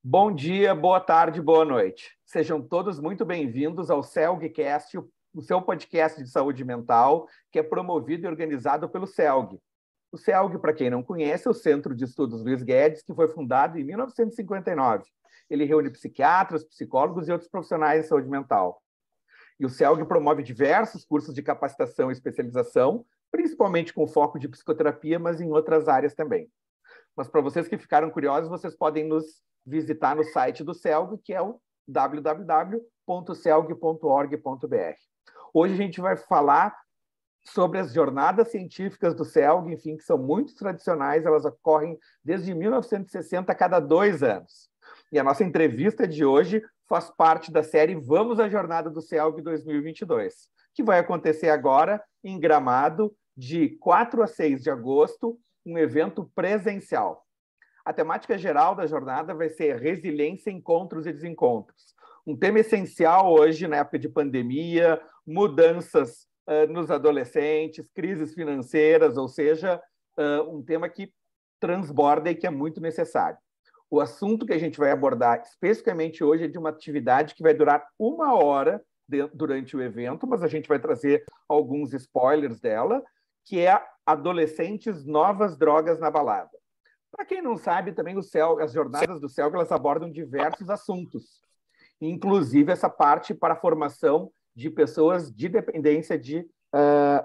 Bom dia, boa tarde, boa noite. Sejam todos muito bem-vindos ao CELGcast, o seu podcast de saúde mental, que é promovido e organizado pelo CELG. O CELG, para quem não conhece, é o Centro de Estudos Luiz Guedes, que foi fundado em 1959. Ele reúne psiquiatras, psicólogos e outros profissionais de saúde mental. E o CELG promove diversos cursos de capacitação e especialização, principalmente com foco de psicoterapia, mas em outras áreas também. Mas para vocês que ficaram curiosos, vocês podem nos visitar no site do CELG, que é o www.celg.org.br. Hoje a gente vai falar sobre as jornadas científicas do CELG, enfim, que são muito tradicionais, elas ocorrem desde 1960, a cada 2 anos. E a nossa entrevista de hoje faz parte da série Vamos à Jornada do CELG 2022, que vai acontecer agora em Gramado, de 4 a 6 de agosto, um evento presencial. A temática geral da jornada vai ser resiliência, encontros e desencontros. Um tema essencial hoje, na época de pandemia, mudanças nos adolescentes, crises financeiras, ou seja, um tema que transborda e que é muito necessário. O assunto que a gente vai abordar especificamente hoje é de uma atividade que vai durar 1 hora durante o evento, mas a gente vai trazer alguns spoilers dela, que é Adolescentes, Novas Drogas na Balada. Para quem não sabe, também as jornadas do CELG elas abordam diversos assuntos, inclusive essa parte para a formação de pessoas de dependência de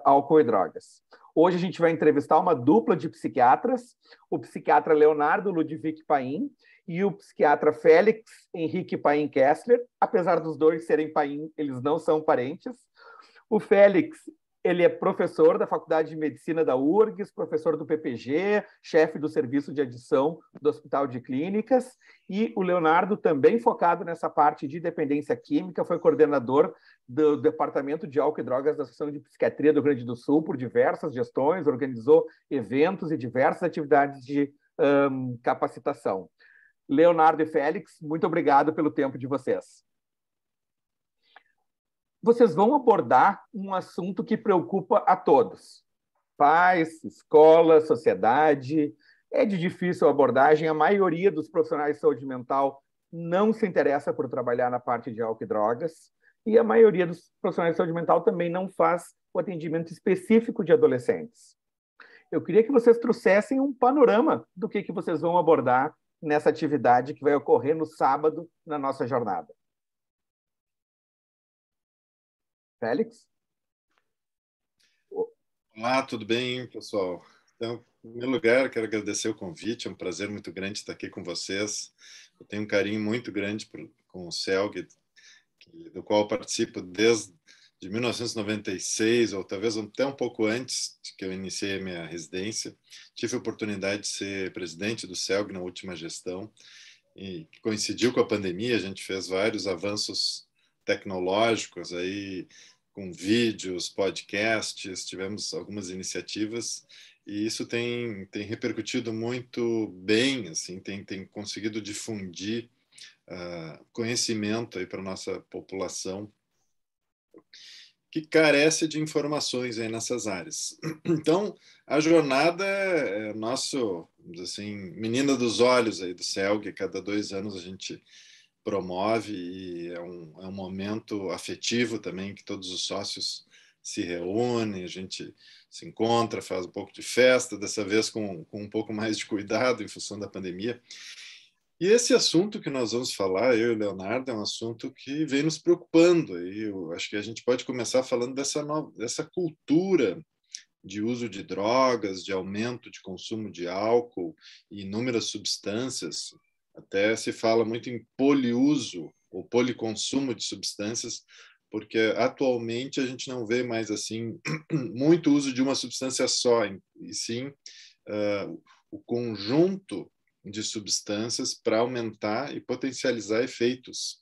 álcool e drogas. Hoje a gente vai entrevistar uma dupla de psiquiatras, o psiquiatra Leonardo Ludwig Paim e o psiquiatra Félix Henrique Paim Kessler. Apesar dos dois serem Paim, eles não são parentes. O Félix, ele é professor da Faculdade de Medicina da URGS, professor do PPG, chefe do serviço de adição do Hospital de Clínicas, e o Leonardo, também focado nessa parte de dependência química, foi coordenador do Departamento de Álcool e Drogas da Associação de Psiquiatria do Rio Grande do Sul por diversas gestões, organizou eventos e diversas atividades de capacitação. Leonardo e Félix, muito obrigado pelo tempo de vocês. Vocês vão abordar um assunto que preocupa a todos. Pais, escola, sociedade. É de difícil abordagem. A maioria dos profissionais de saúde mental não se interessa por trabalhar na parte de álcool e drogas. E a maioria dos profissionais de saúde mental também não faz o atendimento específico de adolescentes. Eu queria que vocês trouxessem um panorama do que vocês vão abordar nessa atividade que vai ocorrer no sábado na nossa jornada. Félix? Olá, tudo bem, pessoal? Então, em primeiro lugar, quero agradecer o convite, é um prazer muito grande estar aqui com vocês. Eu tenho um carinho muito grande com o CELG, do qual participo desde 1996, ou talvez até um pouco antes de que eu iniciei a minha residência. Tive a oportunidade de ser presidente do CELG na última gestão, e que coincidiu com a pandemia. A gente fez vários avanços tecnológicos aí, com vídeos, podcasts, tivemos algumas iniciativas e isso tem repercutido muito bem, assim, tem conseguido difundir conhecimento aí para a nossa população que carece de informações aí nessas áreas. Então, a jornada é nosso, assim, menina dos olhos aí do CELG. Cada 2 anos a gente promove e é um momento afetivo também, que todos os sócios se reúnem, a gente se encontra, faz um pouco de festa, dessa vez com um pouco mais de cuidado em função da pandemia. E esse assunto que nós vamos falar, eu e o Leonardo, é um assunto que vem nos preocupando. E eu acho que a gente pode começar falando dessa cultura de uso de drogas, de aumento de consumo de álcool e inúmeras substâncias. Até se fala muito em poliuso ou policonsumo de substâncias, porque atualmente a gente não vê mais assim muito uso de uma substância só, e sim o conjunto de substâncias para aumentar e potencializar efeitos.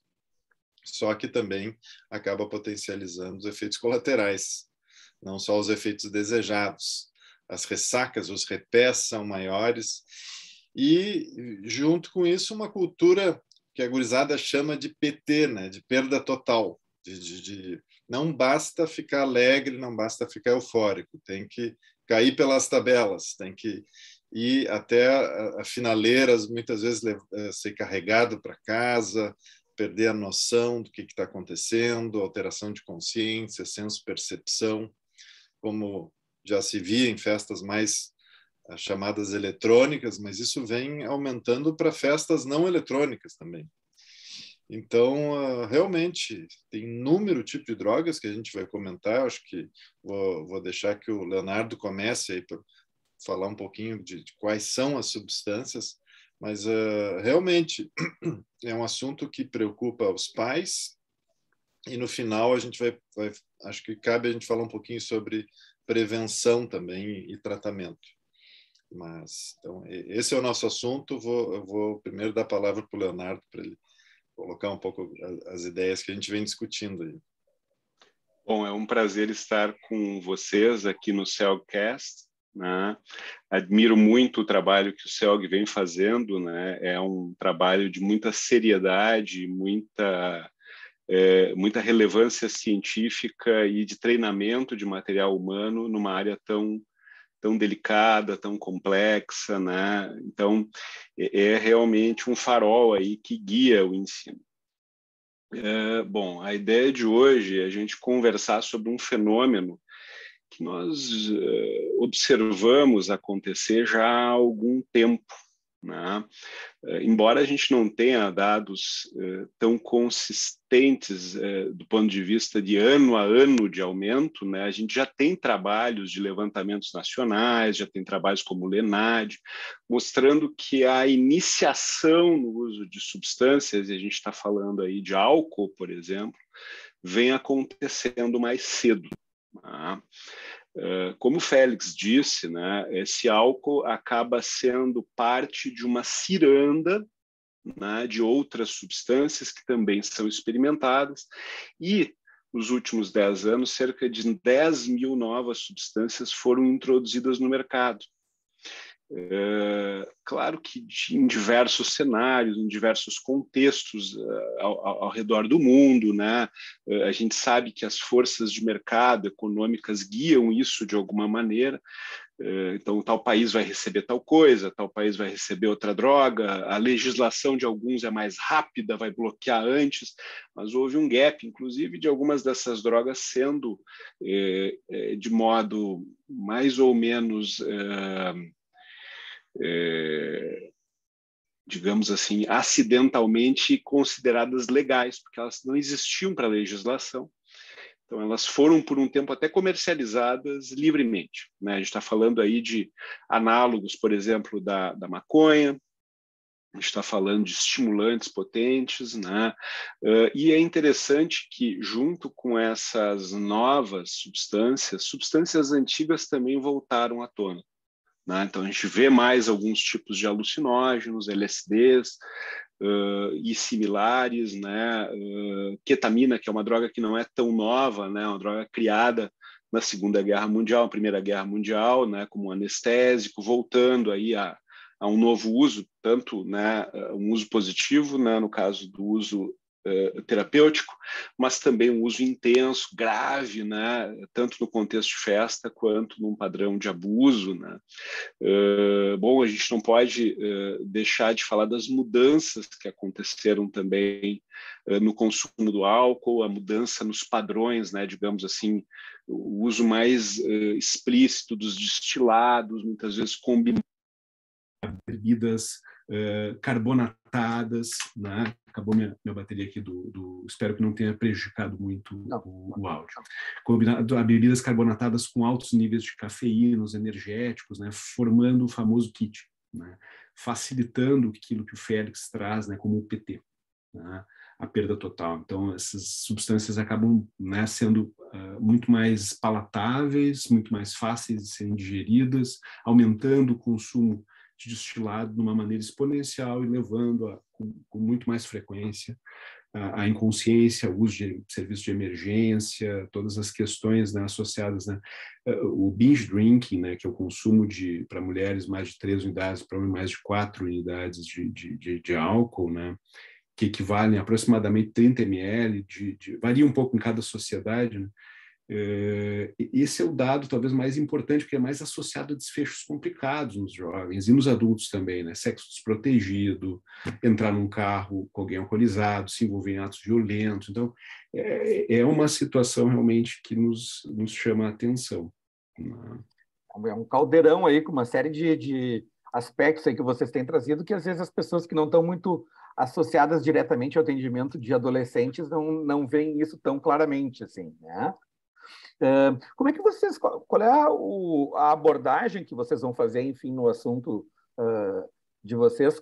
Só que também acaba potencializando os efeitos colaterais, não só os efeitos desejados. As ressacas, os repés são maiores e, junto com isso, uma cultura que a gurizada chama de PT, né? De perda total. Não basta ficar alegre, não basta ficar eufórico, tem que cair pelas tabelas, tem que e até a finaleiras, muitas vezes ser carregado para casa, perder a noção do que está acontecendo, alteração de consciência, senso-percepção, como já se via em festas mais chamadas eletrônicas, mas isso vem aumentando para festas não eletrônicas também. Então, realmente, tem inúmero tipo de drogas que a gente vai comentar. Acho que vou deixar que o Leonardo comece aí para falar um pouquinho de quais são as substâncias, mas realmente é um assunto que preocupa os pais, e no final a gente acho que cabe a gente falar um pouquinho sobre prevenção também e tratamento. Mas, então, esse é o nosso assunto. Eu vou primeiro dar a palavra para o Leonardo, para ele colocar um pouco as ideias que a gente vem discutindo aí. Bom, é um prazer estar com vocês aqui no CELGcast, né? Admiro muito o trabalho que o CELG vem fazendo, né? É um trabalho de muita seriedade, muita relevância científica e de treinamento de material humano numa área tão delicada, tão complexa, né? Então, é realmente um farol aí que guia o ensino. Bom, a ideia de hoje é a gente conversar sobre um fenômeno que nós observamos acontecer já há algum tempo, né? Embora a gente não tenha dados tão consistentes do ponto de vista de ano a ano de aumento, né? A gente já tem trabalhos de levantamentos nacionais, já tem trabalhos como o LENAD, mostrando que a iniciação no uso de substâncias, e a gente está falando aí de álcool, por exemplo, vem acontecendo mais cedo. Tá? Como o Félix disse, né, esse álcool acaba sendo parte de uma ciranda, né, de outras substâncias que também são experimentadas, e nos últimos 10 anos, cerca de 10 mil novas substâncias foram introduzidas no mercado. Claro que em diversos cenários, em diversos contextos ao redor do mundo, né? A gente sabe que as forças de mercado econômicas guiam isso de alguma maneira. Então, tal país vai receber tal coisa, tal país vai receber outra droga, a legislação de alguns é mais rápida, vai bloquear antes, mas houve um gap, inclusive, de algumas dessas drogas sendo de modo mais ou menos digamos assim, acidentalmente consideradas legais, porque elas não existiam para a legislação. Então, elas foram, por um tempo, até comercializadas livremente, né? A gente está falando aí de análogos, por exemplo, da maconha, a gente está falando de estimulantes potentes, né? E é interessante que, junto com essas novas substâncias antigas também voltaram à tona. Né? Então, a gente vê mais alguns tipos de alucinógenos, LSDs e similares, né? Ketamina, que é uma droga que não é tão nova, né? Uma droga criada na Segunda Guerra Mundial, na Primeira Guerra Mundial, né? Como um anestésico, voltando aí a um novo uso, tanto, né? Um uso positivo, né? No caso do uso terapêutico, mas também um uso intenso, grave, né? Tanto no contexto de festa quanto num padrão de abuso, né? Bom, a gente não pode deixar de falar das mudanças que aconteceram também no consumo do álcool, a mudança nos padrões, né? Digamos assim, o uso mais explícito dos destilados, muitas vezes combinando bebidas carbonatadas, né? Acabou minha bateria aqui espero que não tenha prejudicado muito o áudio. Combinado a bebidas carbonatadas com altos níveis de cafeína, os energéticos, né? Formando o famoso kit, né? Facilitando aquilo que o Félix traz, né? Como o PT, né? A perda total. Então, essas substâncias acabam, né, sendo muito mais palatáveis, muito mais fáceis de serem digeridas, aumentando o consumo de destilado de uma maneira exponencial e levando com muito mais frequência a inconsciência, o uso de serviços de emergência, todas as questões, né, associadas, né, o binge drinking, né, que é o consumo para mulheres mais de 3 unidades, para homens mais de 4 unidades de álcool, né, que equivalem a aproximadamente 30 ml, varia um pouco em cada sociedade, né, Esse é o dado talvez mais importante, porque é mais associado a desfechos complicados nos jovens e nos adultos também, né? Sexo desprotegido, entrar num carro com alguém alcoolizado, se envolver em atos violentos. Então, é uma situação realmente que nos chama a atenção. É um caldeirão aí com uma série de aspectos aí que vocês têm trazido, que às vezes as pessoas que não estão muito associadas diretamente ao atendimento de adolescentes não veem isso tão claramente, assim, né? Como é que vocês, qual é a abordagem que vocês vão fazer, enfim, no assunto de vocês,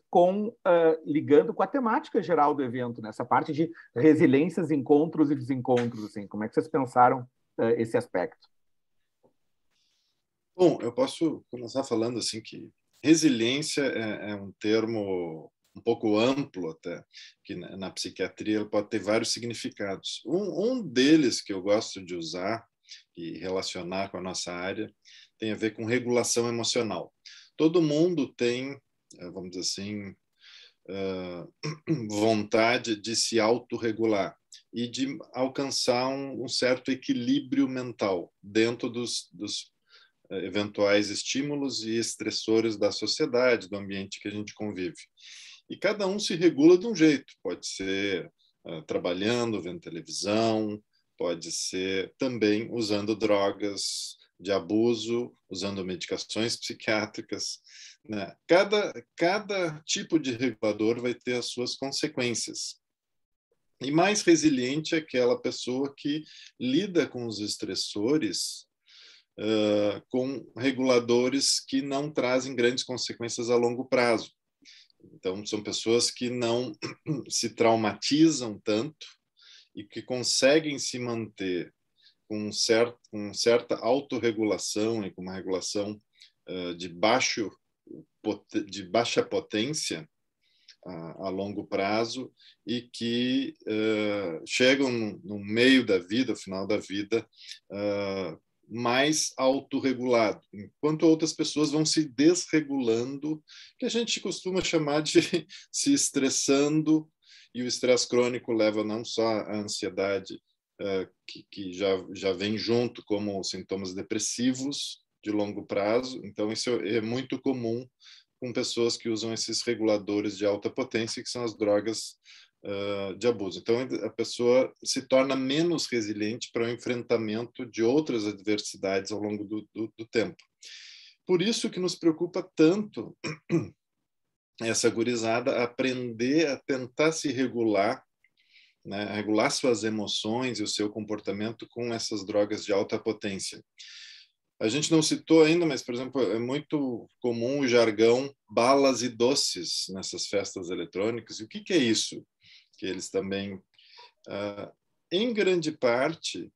ligando com a temática geral do evento, nessa parte de resiliências, encontros e desencontros, assim, como é que vocês pensaram esse aspecto? Bom, eu posso começar falando assim que resiliência é um termo um pouco amplo até, que na psiquiatria ele pode ter vários significados. Um deles que eu gosto de usar e relacionar com a nossa área tem a ver com regulação emocional. Todo mundo tem, vamos dizer assim, vontade de se autorregular e de alcançar um certo equilíbrio mental dentro dos eventuais estímulos e estressores da sociedade, do ambiente que a gente convive. E cada um se regula de um jeito. Pode ser trabalhando, vendo televisão, pode ser também usando drogas de abuso, usando medicações psiquiátricas, né? Cada tipo de regulador vai ter as suas consequências. E mais resiliente é aquela pessoa que lida com os estressores com reguladores que não trazem grandes consequências a longo prazo. Então, são pessoas que não se traumatizam tanto e que conseguem se manter com certa autorregulação e com uma regulação de baixa potência a longo prazo e que chegam no meio da vida, no final da vida, mais autorregulado, enquanto outras pessoas vão se desregulando, que a gente costuma chamar de se estressando, e o estresse crônico leva não só à ansiedade, que já vem junto como sintomas depressivos de longo prazo. Então, isso é muito comum com pessoas que usam esses reguladores de alta potência, que são as drogas de abuso. Então, a pessoa se torna menos resiliente para o enfrentamento de outras adversidades ao longo do tempo. Por isso que nos preocupa tanto essa gurizada aprender a tentar se regular, né, regular suas emoções e o seu comportamento com essas drogas de alta potência. A gente não citou ainda, mas, por exemplo, é muito comum o jargão balas e doces nessas festas eletrônicas. E o que é isso? Que eles também, em grande parte,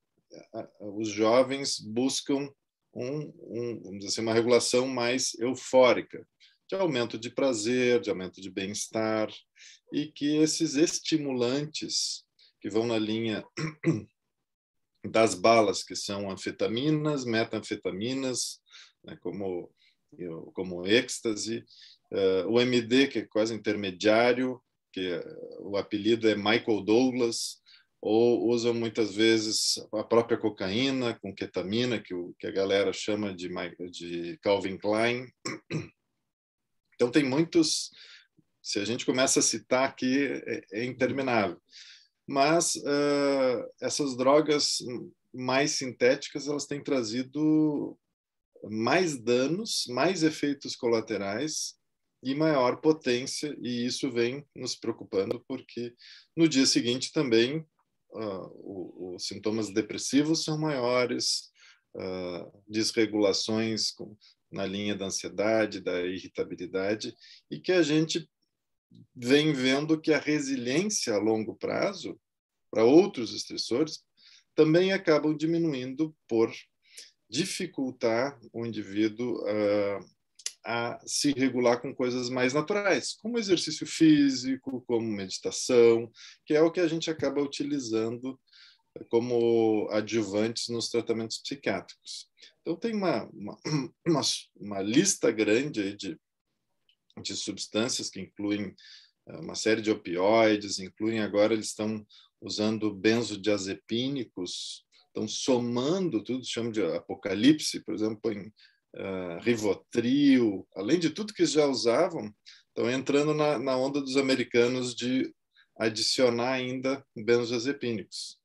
os jovens buscam vamos dizer assim, uma regulação mais eufórica, de aumento de prazer, de aumento de bem-estar, e que esses estimulantes que vão na linha das balas, que são anfetaminas, metanfetaminas, né, como êxtase, o MD, que é quase intermediário, que o apelido é Michael Douglas, ou usam muitas vezes a própria cocaína com ketamina, que a galera chama de Calvin Klein. Então, tem muitos, se a gente começa a citar aqui, é interminável. Mas essas drogas mais sintéticas, elas têm trazido mais danos, mais efeitos colaterais e maior potência, e isso vem nos preocupando, porque no dia seguinte também os sintomas depressivos são maiores, desregulações na linha da ansiedade, da irritabilidade, e que a gente vem vendo que a resiliência a longo prazo para outros estressores também acabam diminuindo por dificultar o indivíduo a se regular com coisas mais naturais, como exercício físico, como meditação, que é o que a gente acaba utilizando como adjuvantes nos tratamentos psiquiátricos. Então, tem uma lista grande aí de substâncias que incluem uma série de opioides, incluem agora, eles estão usando benzodiazepínicos estão somando tudo, chamam de apocalipse, por exemplo, põe Rivotril, além de tudo que já usavam, estão entrando na onda dos americanos de adicionar ainda benzodiazepínicos,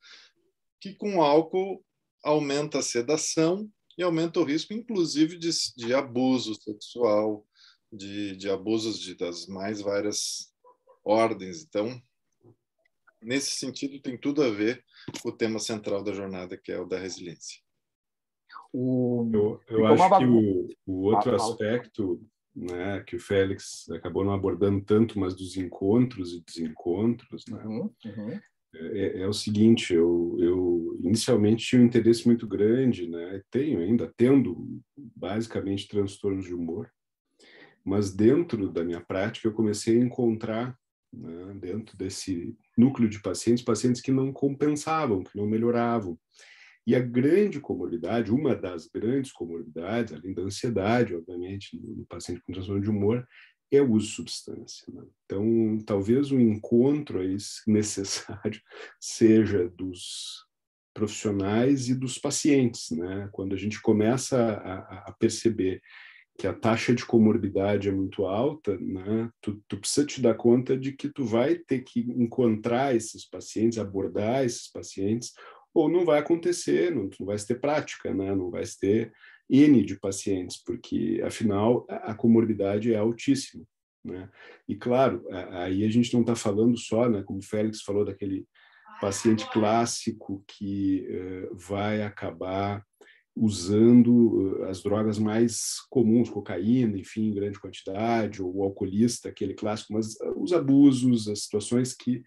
que com álcool aumenta a sedação e aumenta o risco, inclusive, de abuso sexual, de abusos das mais várias ordens. Então, nesse sentido, tem tudo a ver com o tema central da jornada, que é o da resiliência. Eu acho que o outro aspecto, né, que o Félix acabou não abordando tanto, mas dos encontros e desencontros, né, é o seguinte: eu inicialmente tinha um interesse muito grande, né, tendo basicamente transtornos de humor, mas dentro da minha prática eu comecei a encontrar, né, dentro desse núcleo de pacientes que não compensavam, que não melhoravam. E a grande comorbidade, uma das grandes comorbidades, além da ansiedade, obviamente, no paciente com transtorno de humor, é o uso de substância, né? Então, talvez o encontro aí necessário seja dos profissionais e dos pacientes, né? Quando a gente começa a perceber que a taxa de comorbidade é muito alta, né? Tu precisa te dar conta de que tu vai ter que encontrar esses pacientes, abordar esses pacientes, ou não vai acontecer, não vai ter prática, né? Não vai ter N de pacientes, porque, afinal, a comorbidade é altíssima, né? E, claro, aí a gente não está falando só, né, como o Félix falou, daquele paciente clássico que vai acabar usando as drogas mais comuns, cocaína, enfim, em grande quantidade, ou o alcoolista, aquele clássico, mas os abusos, as situações que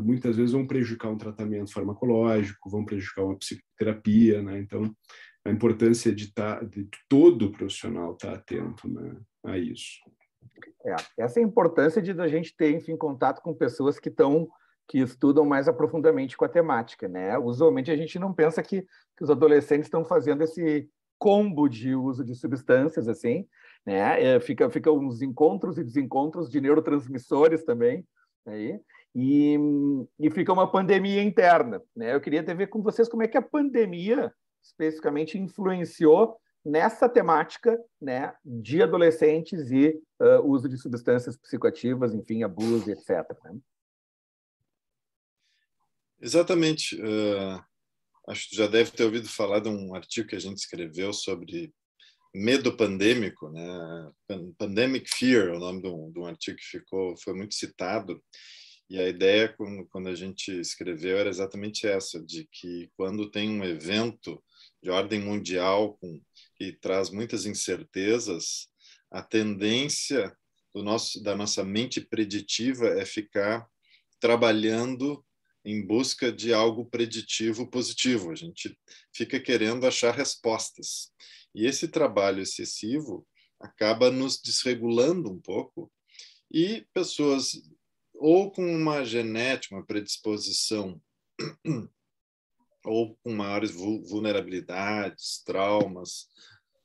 muitas vezes vão prejudicar um tratamento farmacológico, vão prejudicar uma psicoterapia, né? Então, a importância de todo profissional estar atento, né, a isso. Essa é a importância de a gente ter, enfim, contato com pessoas que estudam mais aprofundadamente com a temática, né? Usualmente a gente não pensa que os adolescentes estão fazendo esse combo de uso de substâncias, assim, né? Fica uns encontros e desencontros de neurotransmissores também, aí. E fica uma pandemia interna, né? Eu queria ver com vocês como é que a pandemia especificamente influenciou nessa temática, né, de adolescentes e uso de substâncias psicoativas, enfim, abuso, etc. Né? Exatamente. Acho que já deve ter ouvido falar de um artigo que a gente escreveu sobre medo pandêmico, né? Pandemic Fear, o nome de um artigo que foi muito citado. E a ideia, quando a gente escreveu, era exatamente essa, de que quando tem um evento de ordem mundial que traz muitas incertezas, a tendência da nossa mente preditiva é ficar trabalhando em busca de algo preditivo positivo. A gente fica querendo achar respostas. E esse trabalho excessivo acaba nos desregulando um pouco, e pessoas ou com uma genética, uma predisposição, ou com maiores vulnerabilidades, traumas,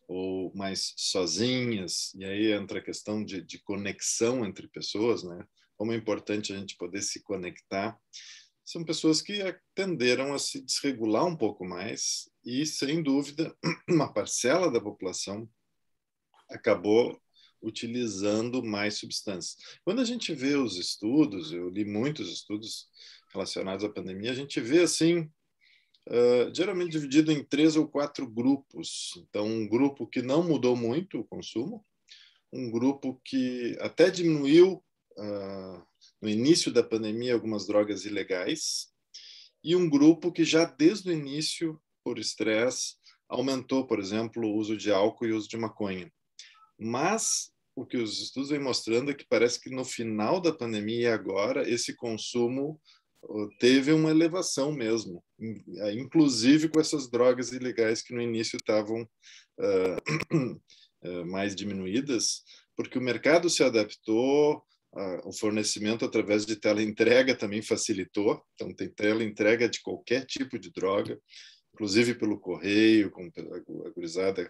ou mais sozinhas, e aí entra a questão de conexão entre pessoas, né? Como é importante a gente poder se conectar. São pessoas que tenderam a se desregular um pouco mais e, sem dúvida, uma parcela da população acabou utilizando mais substâncias. Quando a gente vê os estudos, eu li muitos estudos relacionados à pandemia, a gente vê assim, geralmente dividido em 3 ou 4 grupos. Então, um grupo que não mudou muito o consumo, um grupo que até diminuiu no início da pandemia algumas drogas ilegais, e um grupo que já desde o início, por estresse, aumentou, por exemplo, o uso de álcool e o uso de maconha. Mas o que os estudos vêm mostrando é que parece que no final da pandemia e agora esse consumo teve uma elevação mesmo, inclusive com essas drogas ilegais que no início estavam mais diminuídas, porque o mercado se adaptou, o fornecimento através de teleentrega também facilitou, então tem teleentrega de qualquer tipo de droga, inclusive pelo correio, com a gurizada.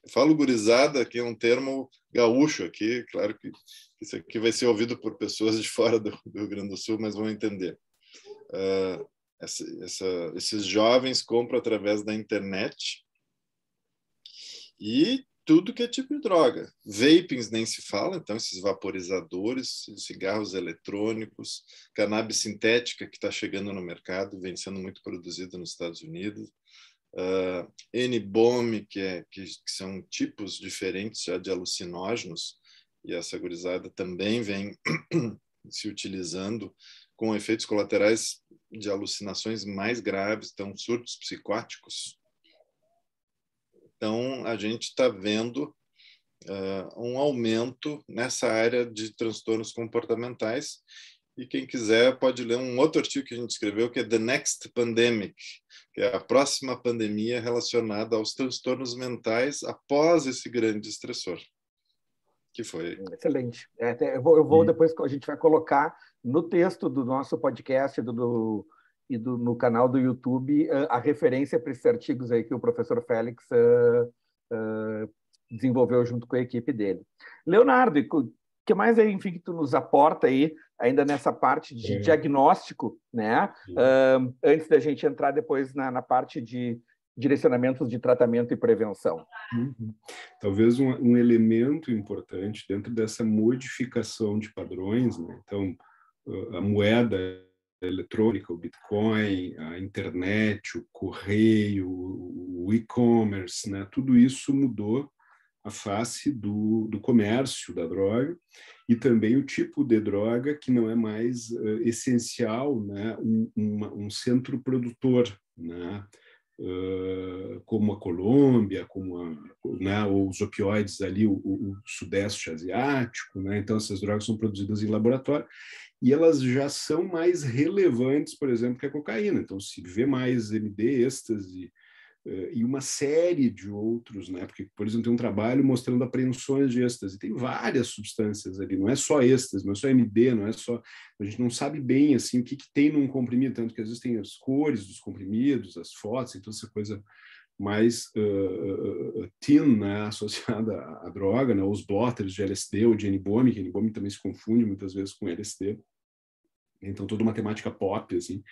Eu falo gurizada, que é um termo gaúcho aqui, claro que isso aqui vai ser ouvido por pessoas de fora do Rio Grande do Sul, mas vão entender. esses jovens compram através da internet e tudo que é tipo de droga. Vapings nem se fala, então esses vaporizadores, cigarros eletrônicos, cannabis sintética que está chegando no mercado, vem sendo muito produzida nos Estados Unidos, N-bomb, que são tipos diferentes já de alucinógenos, e essa gurizada também vem se utilizando com efeitos colaterais de alucinações mais graves, então surtos psicóticos. Então, a gente está vendo um aumento nessa área de transtornos comportamentais, e quem quiser pode ler um outro artigo que a gente escreveu, que é The Next Pandemic, que é a próxima pandemia relacionada aos transtornos mentais após esse grande estressor. Que foi... Excelente. Eu vou depois, a gente vai colocar no texto do nosso podcast no canal do YouTube a referência para esses artigos aí que o professor Félix desenvolveu junto com a equipe dele. Leonardo, o que mais aí, enfim, que tu nos aporta aí, ainda nessa parte de diagnóstico, né? Antes da gente entrar depois na parte de direcionamentos de tratamento e prevenção. Talvez um elemento importante dentro dessa modificação de padrões, né? Então, a moeda eletrônica, o Bitcoin, a internet, o correio, o e-commerce, né? Tudo isso mudou a face do comércio da droga e também o tipo de droga que não é mais essencial, né? Um centro produtor, né? Como a Colômbia, né, os opioides ali, o Sudeste Asiático, né? Então essas drogas são produzidas em laboratório e elas já são mais relevantes, por exemplo, que a cocaína. Então se vê mais MD, êxtase e uma série de outros, né? Porque, por exemplo, tem um trabalho mostrando apreensões de êxtase. Tem várias substâncias ali, não é só êxtase, não é só MD, não é só... A gente não sabe bem assim, o que tem num comprimido, tanto que às vezes tem as cores dos comprimidos, as fotos, então essa coisa mais teen, né? Associada à droga, né? Os blotters de LSD ou de N-bomb, que N-bomb também se confunde muitas vezes com LSD. Então, toda uma temática pop, assim.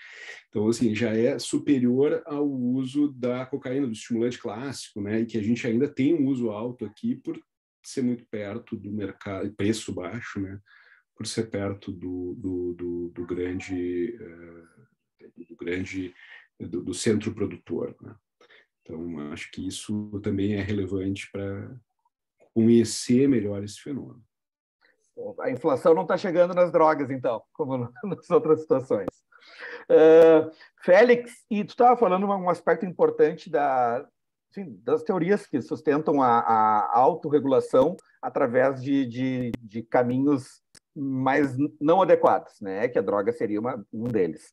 Então, assim, já é superior ao uso da cocaína, do estimulante clássico, né? E que a gente ainda tem um uso alto aqui por ser muito perto do mercado, preço baixo, né? Por ser perto do centro produtor, né? Então, acho que isso também é relevante para conhecer melhor esse fenômeno. A inflação não está chegando nas drogas, então, como nas outras situações. Félix, e tu estava falando um aspecto importante das teorias que sustentam a autorregulação através de caminhos mais não adequados, né? Que a droga seria um deles.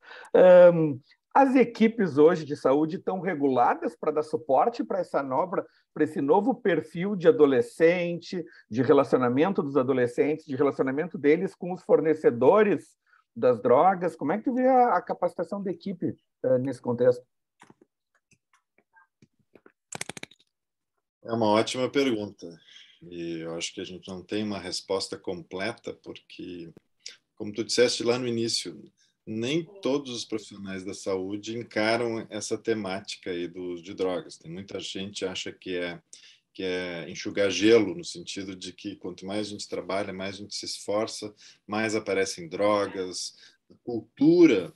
As equipes hoje de saúde estão reguladas para dar suporte para esse novo perfil de adolescente, de relacionamento dos adolescentes, de relacionamento deles com os fornecedores das drogas. Como é que tu vê a capacitação da equipe nesse contexto? É uma ótima pergunta. E eu acho que a gente não tem uma resposta completa, porque, como tu disseste lá no início, nem todos os profissionais da saúde encaram essa temática aí do uso de drogas. Tem muita gente que acha que é enxugar gelo, no sentido de que quanto mais a gente trabalha, mais a gente se esforça, mais aparecem drogas, cultura.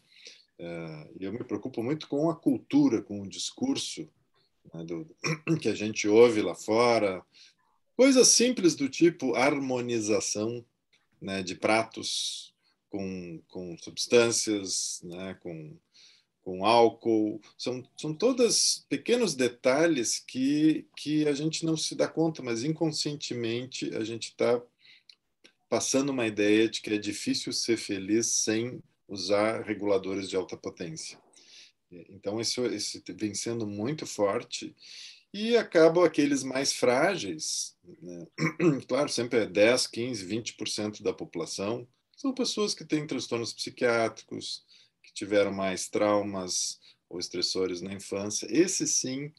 E eu me preocupo muito com a cultura, com o discurso, né, que a gente ouve lá fora. Coisas simples do tipo harmonização, né, de pratos com substâncias, né, com álcool. São todos pequenos detalhes que a gente não se dá conta, mas inconscientemente a gente está passando uma ideia de que é difícil ser feliz sem usar reguladores de alta potência. Então, isso vem sendo muito forte e acabam aqueles mais frágeis, né? Claro, sempre é 10, 15, 20% da população. São pessoas que têm transtornos psiquiátricos, que tiveram mais traumas ou estressores na infância. Esses, sim,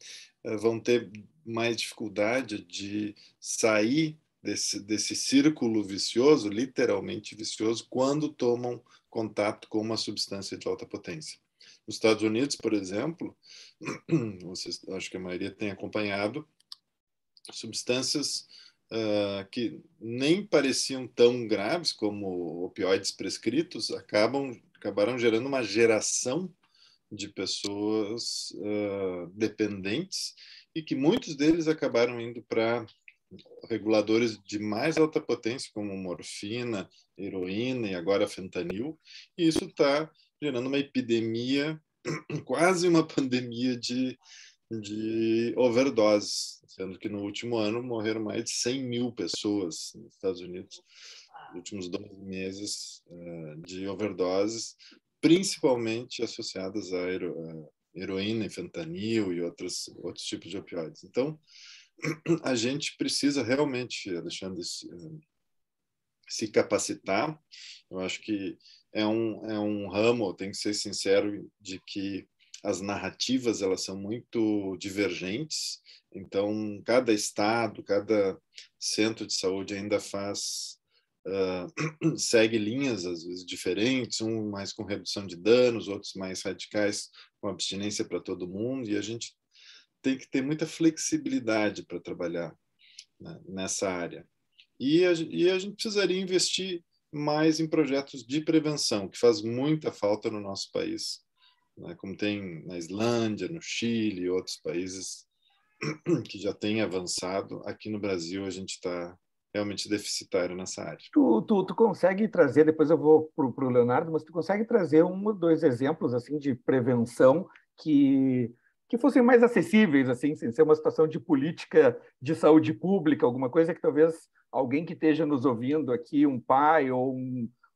vão ter mais dificuldade de sair desse círculo vicioso, literalmente vicioso, quando tomam contato com uma substância de alta potência. Nos Estados Unidos, por exemplo, vocês, acho que a maioria tem acompanhado, substâncias que nem pareciam tão graves como opioides prescritos acabaram gerando uma geração de pessoas dependentes e que muitos deles acabaram indo para reguladores de mais alta potência, como morfina, heroína e agora fentanil, e isso está gerando uma epidemia, quase uma pandemia de overdoses, sendo que no último ano morreram mais de 100 mil pessoas nos Estados Unidos, nos últimos 12 meses de overdoses, principalmente associadas à heroína, fentanil e outros tipos de opioides. Então, a gente precisa realmente, Alexandre, se capacitar. Eu acho que é um ramo, tenho que ser sincero, de que as narrativas elas são muito divergentes. Então, cada estado, cada centro de saúde ainda segue linhas, às vezes, diferentes, um mais com redução de danos, outros mais radicais, com abstinência para todo mundo, e a gente tem que ter muita flexibilidade para trabalhar, né, nessa área. E a gente precisaria investir mais em projetos de prevenção, que faz muita falta no nosso país, né, como tem na Islândia, no Chile e outros países que já têm avançado. Aqui no Brasil a gente está realmente deficitário nessa área. Tu consegue trazer, depois eu vou para o Leonardo, mas tu consegue trazer um ou dois exemplos assim de prevenção que fossem mais acessíveis, assim, sem ser uma situação de política de saúde pública, alguma coisa que talvez alguém que esteja nos ouvindo aqui, um pai ou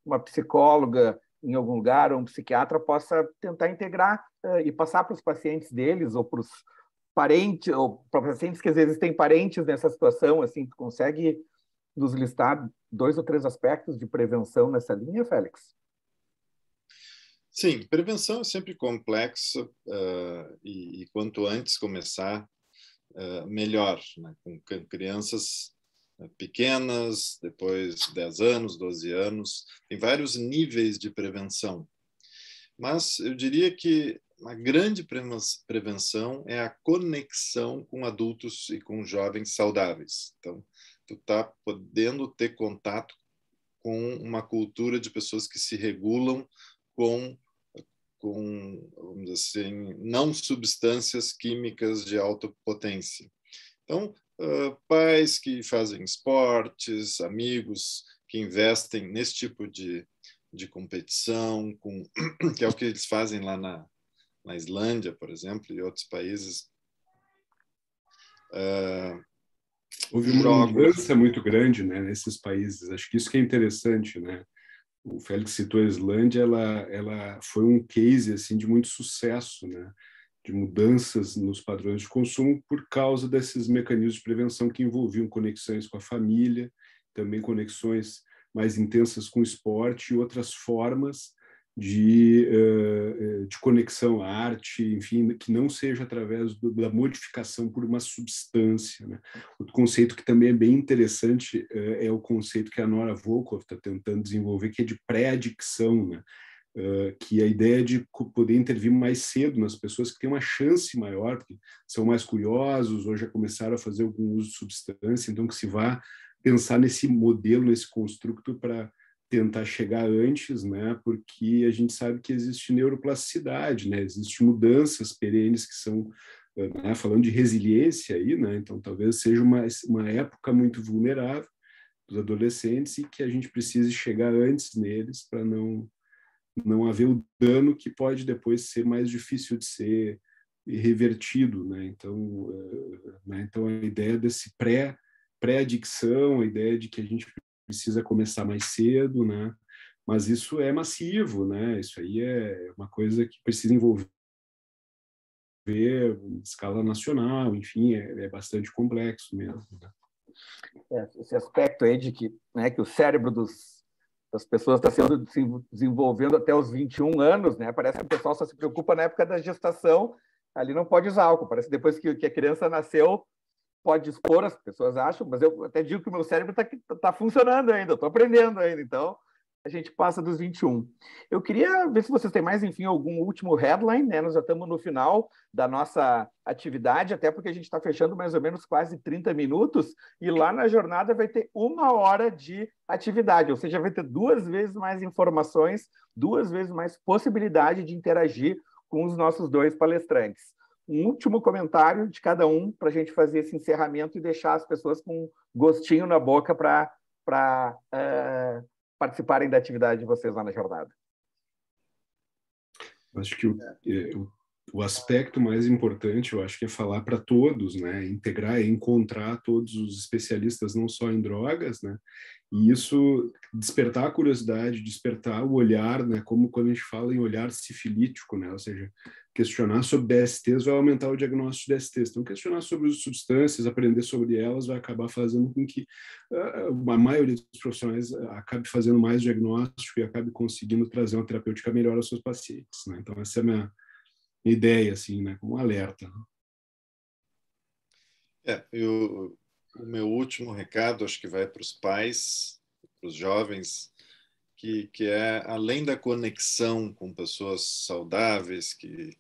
uma psicóloga em algum lugar, ou um psiquiatra, possa tentar integrar e passar para os pacientes deles ou para os parentes, ou para pacientes que às vezes têm parentes nessa situação, assim, tu consegue nos listar 2 ou 3 aspectos de prevenção nessa linha, Félix? Sim, prevenção é sempre complexo e quanto antes começar, melhor, né? Com crianças pequenas, depois 10 anos, 12 anos, tem vários níveis de prevenção. Mas eu diria que uma grande prevenção é a conexão com adultos e com jovens saudáveis. Então, tu está podendo ter contato com uma cultura de pessoas que se regulam com, vamos dizer assim, não substâncias químicas de alta potência. Então, pais que fazem esportes, amigos que investem nesse tipo de competição, que é o que eles fazem lá na Islândia, por exemplo, e outros países. Houve uma mudança muito grande, né, nesses países. Acho que isso que é interessante, né? O Félix citou a Islândia, ela foi um case assim de muito sucesso, né? De mudanças nos padrões de consumo por causa desses mecanismos de prevenção que envolviam conexões com a família, também conexões mais intensas com o esporte e outras formas de conexão à arte, enfim, que não seja através da modificação por uma substância, né? Outro conceito que também é bem interessante é o conceito que a Nora Volkow está tentando desenvolver, que é de pré-adicção, né? Que é a ideia de poder intervir mais cedo nas pessoas que têm uma chance maior, porque são mais curiosos ou já começaram a fazer algum uso de substância, então que se vá pensar nesse modelo, nesse construto para tentar chegar antes, né? Porque a gente sabe que existe neuroplasticidade, né? Existem mudanças perenes que são, né? Falando de resiliência aí, né? Então talvez seja uma época muito vulnerável dos adolescentes e que a gente precise chegar antes neles para não haver o dano que pode depois ser mais difícil de ser revertido, né? Então a ideia desse pré-adicção, a ideia de que a gente precisa começar mais cedo, né? Mas isso é massivo, né? Isso aí é uma coisa que precisa envolver em escala nacional, enfim, é bastante complexo mesmo, né? Esse aspecto aí de que, né, que o cérebro das pessoas está se desenvolvendo até os 21 anos, né? Parece que o pessoal só se preocupa na época da gestação, ali não pode usar álcool, parece que depois que a criança nasceu, pode expor, as pessoas acham, mas eu até digo que o meu cérebro está funcionando ainda, eu estou aprendendo ainda, então A gente passa dos 21. Eu queria ver se vocês têm mais, enfim, algum último headline, né? Nós já estamos no final da nossa atividade, até porque a gente está fechando mais ou menos quase 30 minutos, e lá na jornada vai ter 1 hora de atividade, ou seja, vai ter 2 vezes mais informações, 2 vezes mais possibilidade de interagir com os nossos 2 palestrantes. Um último comentário de cada um para a gente fazer esse encerramento e deixar as pessoas com um gostinho na boca para participarem da atividade de vocês lá na jornada. Acho que o aspecto mais importante, eu acho que é falar para todos, né? Integrar e encontrar todos os especialistas, não só em drogas, né? E isso despertar a curiosidade, despertar o olhar, né? Como quando a gente fala em olhar sifilítico, né? Ou seja, questionar sobre DSTs vai aumentar o diagnóstico de DSTs. Então, questionar sobre as substâncias, aprender sobre elas, vai acabar fazendo com que a maioria dos profissionais acabe fazendo mais diagnóstico e acabe conseguindo trazer uma terapêutica melhor aos seus pacientes, né? Então, essa é a minha ideia, assim, né? Como um alerta. O meu último recado, acho que vai para os pais, para os jovens, que é além da conexão com pessoas saudáveis, que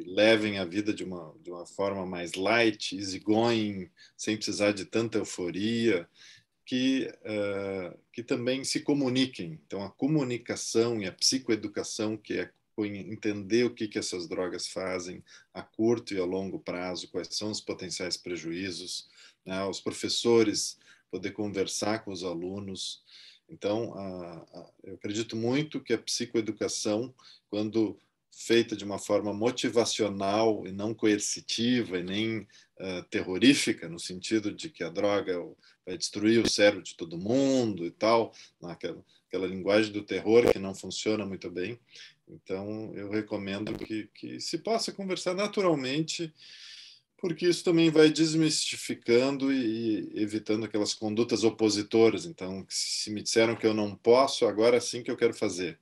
levem a vida de uma forma mais light, easygoing, sem precisar de tanta euforia, que também se comuniquem. Então, a comunicação e a psicoeducação, que é entender o que essas drogas fazem a curto e a longo prazo, quais são os potenciais prejuízos, né? Os professores poder conversar com os alunos. Então, eu acredito muito que a psicoeducação, quando feita de uma forma motivacional e não coercitiva e nem terrorífica, no sentido de que a droga vai destruir o cérebro de todo mundo e tal, aquela linguagem do terror que não funciona muito bem. Então, eu recomendo que se possa conversar naturalmente, porque isso também vai desmistificando e evitando aquelas condutas opositoras. Então, se me disseram que eu não posso, agora sim que eu quero fazer.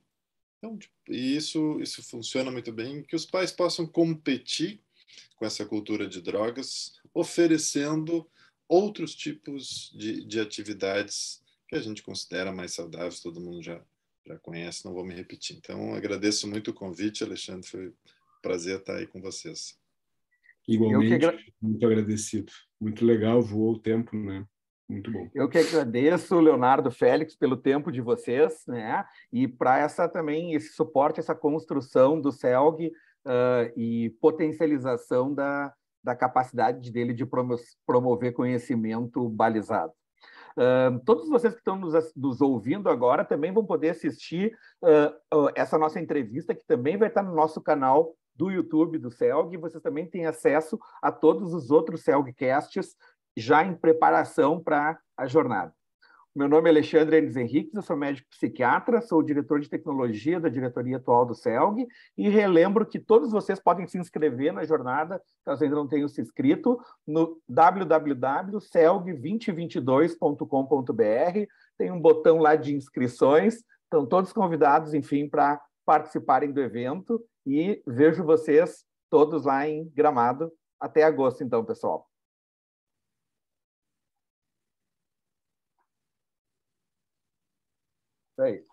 Então, e isso funciona muito bem, que os pais possam competir com essa cultura de drogas, oferecendo outros tipos de atividades que a gente considera mais saudáveis, todo mundo já conhece, não vou me repetir. Então, agradeço muito o convite, Alexandre, foi um prazer estar aí com vocês. Igualmente, muito agradecido. Muito legal, voou o tempo, né? Muito bom. Eu que agradeço, Leonardo, Félix, pelo tempo de vocês, né? E para esse suporte, essa construção do CELG e potencialização da capacidade dele de promover conhecimento balizado. Todos vocês que estão nos ouvindo agora também vão poder assistir essa nossa entrevista, que também vai estar no nosso canal do YouTube do CELG. Vocês também têm acesso a todos os outros CELGcasts já em preparação para a jornada. Meu nome é Alexandre Enes Henriques, eu sou médico psiquiatra, sou o diretor de tecnologia da diretoria atual do CELG e relembro que todos vocês podem se inscrever na jornada, caso ainda não tenham se inscrito, no www.celg2022.com.br. Tem um botão lá de inscrições, estão todos convidados, enfim, para participarem do evento e vejo vocês todos lá em Gramado até agosto, então, pessoal. É isso.